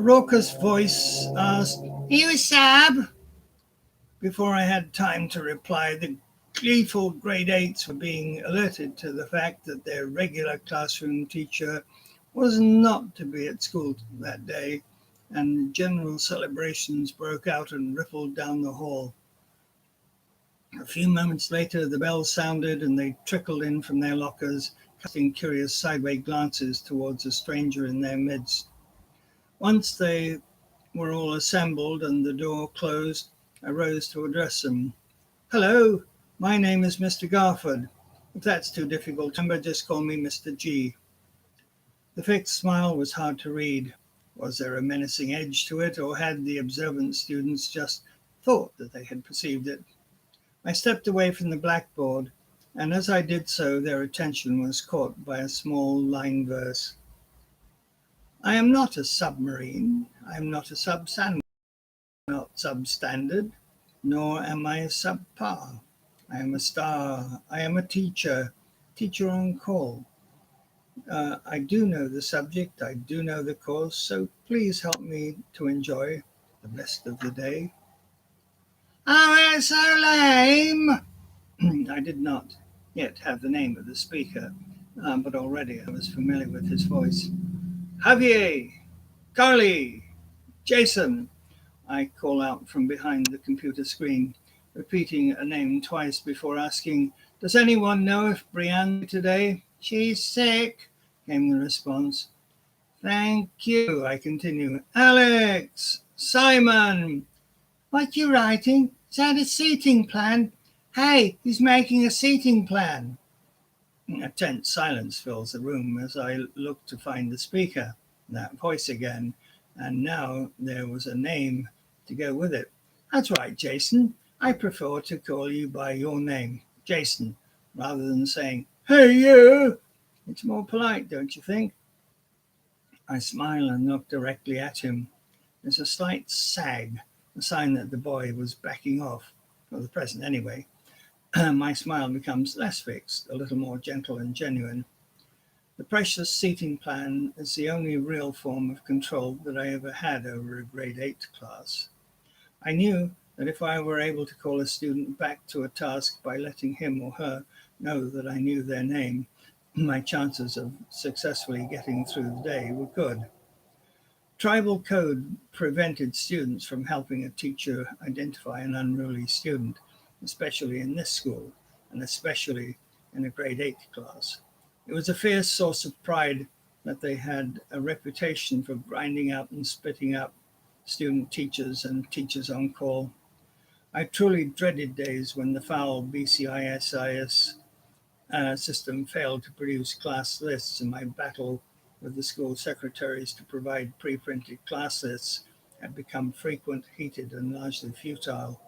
A raucous voice asked, "You Sab?" Before I had time to reply, the gleeful grade eights were being alerted to the fact that their regular classroom teacher was not to be at school that day, and general celebrations broke out and rippled down the hall. A few moments later, the bells sounded and they trickled in from their lockers, casting curious sideway glances towards a stranger in their midst. Once they were all assembled and the door closed, I rose to address them. "Hello, my name is Mr. Garford. If that's too difficult to remember, just call me Mr. G." The fixed smile was hard to read. Was there a menacing edge to it, or had the observant students just thought that they had perceived it? I stepped away from the blackboard, and as I did so, their attention was caught by a small line verse. "I am not a submarine. I am not a subsandwich, not substandard, nor am I a subpar. I am a star. I am a teacher, teacher on call. I do know the subject. I do know the course. So please help me to enjoy the rest of the day." "Oh, it's so lame." I did not yet have the name of the speaker, but already I was familiar with his voice. "Javier, Carly, Jason," I call out from behind the computer screen, repeating a name twice before asking, "Does anyone know if Brianne today?" "She's sick," came the response. "Thank you," I continue. "Alex, Simon." "What you writing? Is that a seating plan? Hey, he's making a seating plan." A tense silence fills the room as I look to find the speaker. That voice again, and now there was a name to go with it. "That's right, Jason. I prefer to call you by your name, Jason, rather than saying, 'Hey, you.' It's more polite, don't you think?" I smile and look directly at him. There's a slight sag, a sign that the boy was backing off, for the present anyway. My smile becomes less fixed, a little more gentle and genuine. The precious seating plan is the only real form of control that I ever had over a grade 8 class. I knew that if I were able to call a student back to a task by letting him or her know that I knew their name, my chances of successfully getting through the day were good. Tribal code prevented students from helping a teacher identify an unruly student, especially in this school, and especially in a grade 8 class. It was a fierce source of pride that they had a reputation for grinding out and spitting up student teachers and teachers on call. I truly dreaded days when the foul BCISIS system failed to produce class lists, and my battle with the school secretaries to provide pre-printed class lists had become frequent, heated, and largely futile.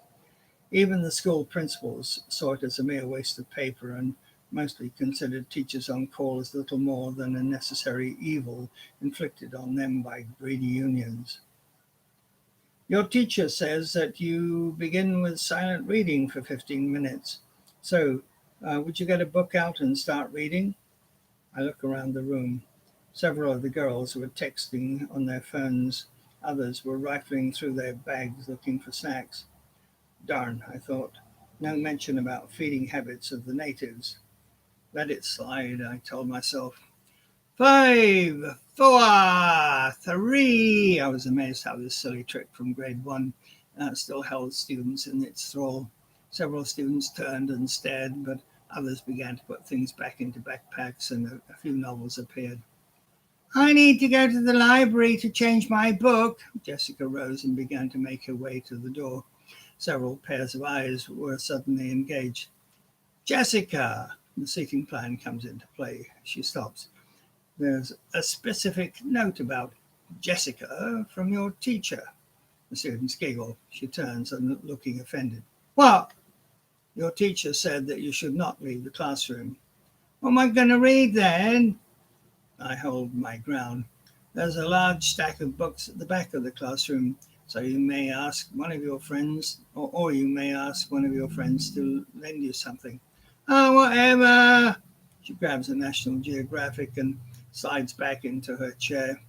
Even the school principals saw it as a mere waste of paper and mostly considered teachers on call as little more than a necessary evil inflicted on them by greedy unions. "Your teacher says that you begin with silent reading for 15 minutes. So, would you get a book out and start reading?" I look around the room. Several of the girls were texting on their phones. Others were rifling through their bags looking for snacks. Darn, I thought. No mention about feeding habits of the natives. Let it slide, I told myself. 5, 4, 3. I was amazed how this silly trick from grade 1 still held students in its thrall. Several students turned and stared, but others began to put things back into backpacks, and a few novels appeared. "I need to go to the library to change my book." Jessica rose and began to make her way to the door. Several pairs of eyes were suddenly engaged. "Jessica!" The seating plan comes into play. She stops. "There's a specific note about Jessica from your teacher." The students giggle. She turns and looking offended. "What?" "Your teacher said that you should not leave the classroom." "What am I going to read then?" I hold my ground. "There's a large stack of books at the back of the classroom, so you may ask one of your friends, or you may ask one of your friends to lend you something." "Oh, whatever." She grabs a National Geographic and slides back into her chair.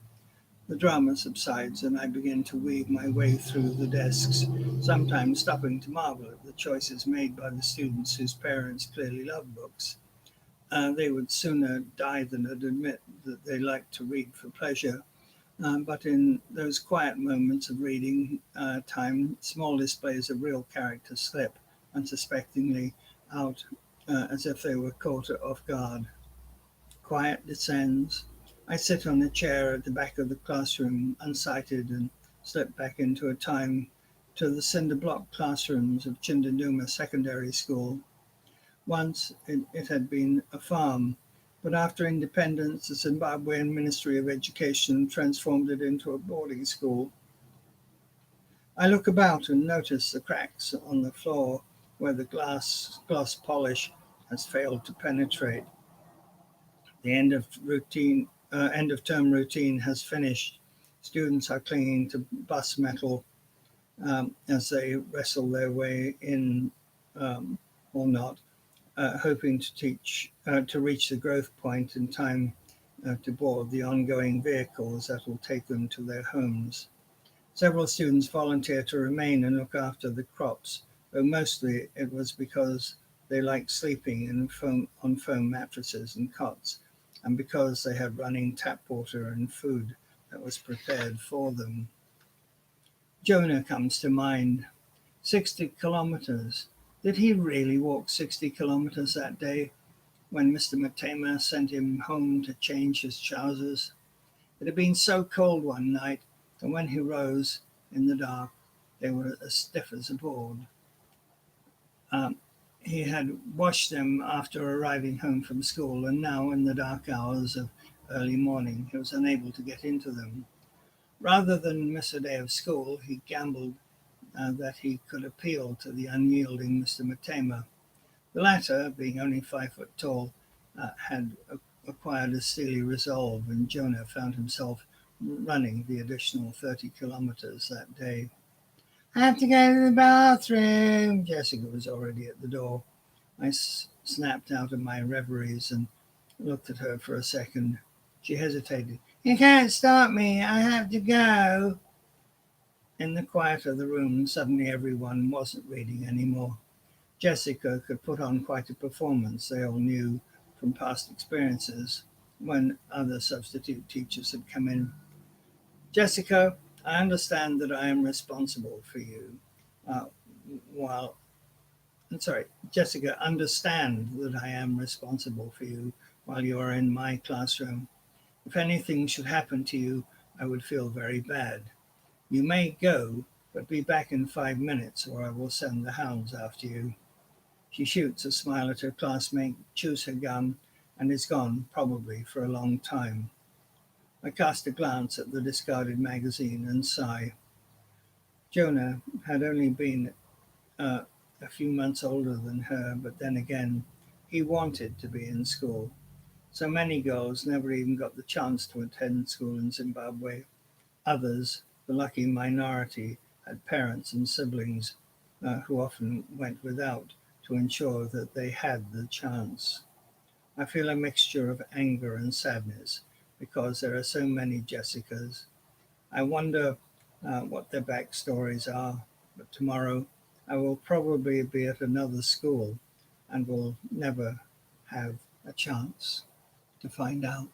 The drama subsides and I begin to weave my way through the desks, sometimes stopping to marvel at the choices made by the students whose parents clearly love books. They would sooner die than admit that they like to read for pleasure. But in those quiet moments of reading time, small displays of real character slip unsuspectingly out as if they were caught off guard. Quiet descends. I sit on a chair at the back of the classroom, unsighted, and slip back into a time to the cinder block classrooms of Chindanduma Secondary School. Once it had been a farm, but after independence, the Zimbabwean Ministry of Education transformed it into a boarding school. I look about and notice the cracks on the floor where the gloss polish has failed to penetrate. The end of term routine has finished. Students are clinging to bus metal as they wrestle their way in, um, or not, hoping to reach the growth point in time to board the ongoing vehicles that will take them to their homes. Several students volunteer to remain and look after the crops, though mostly it was because they liked sleeping on foam mattresses and cots, and because they had running tap water and food that was prepared for them. Jonah comes to mind. 60 kilometers. Did he really walk 60 kilometers that day when Mr. Matema sent him home to change his trousers? It had been so cold one night, and when he rose in the dark, they were as stiff as a board. Um, he had washed them after arriving home from school, and now, in the dark hours of early morning, he was unable to get into them. Rather than miss a day of school, he gambled that he could appeal to the unyielding Mr. Matema. The latter, being only 5 foot tall, had acquired a steely resolve, and Jonah found himself running the additional 30 kilometers that day. I have to go to the bathroom. Jessica was already at the door. I snapped out of my reveries and looked at her for a second. She hesitated. You can't stop me. I have to go. In the quiet of the room, suddenly everyone wasn't reading anymore. Jessica could put on quite a performance, they all knew from past experiences when other substitute teachers had come in. Jessica, I understand that I am responsible for you. Uh, while, I'm sorry, Jessica, understand that I am responsible for you while you are in my classroom. If anything should happen to you, I would feel very bad. You may go, but be back in 5 minutes or I will send the hounds after you. She shoots a smile at her classmate, chews her gum, and is gone, probably for a long time. I cast a glance at the discarded magazine and sigh. Jonah had only been a few months older than her, but then again, he wanted to be in school. So many girls never even got the chance to attend school in Zimbabwe. Others, the lucky minority, had parents and siblings who often went without to ensure that they had the chance. I feel a mixture of anger and sadness because there are so many Jessicas. I wonder what their backstories are, but tomorrow I will probably be at another school and will never have a chance to find out.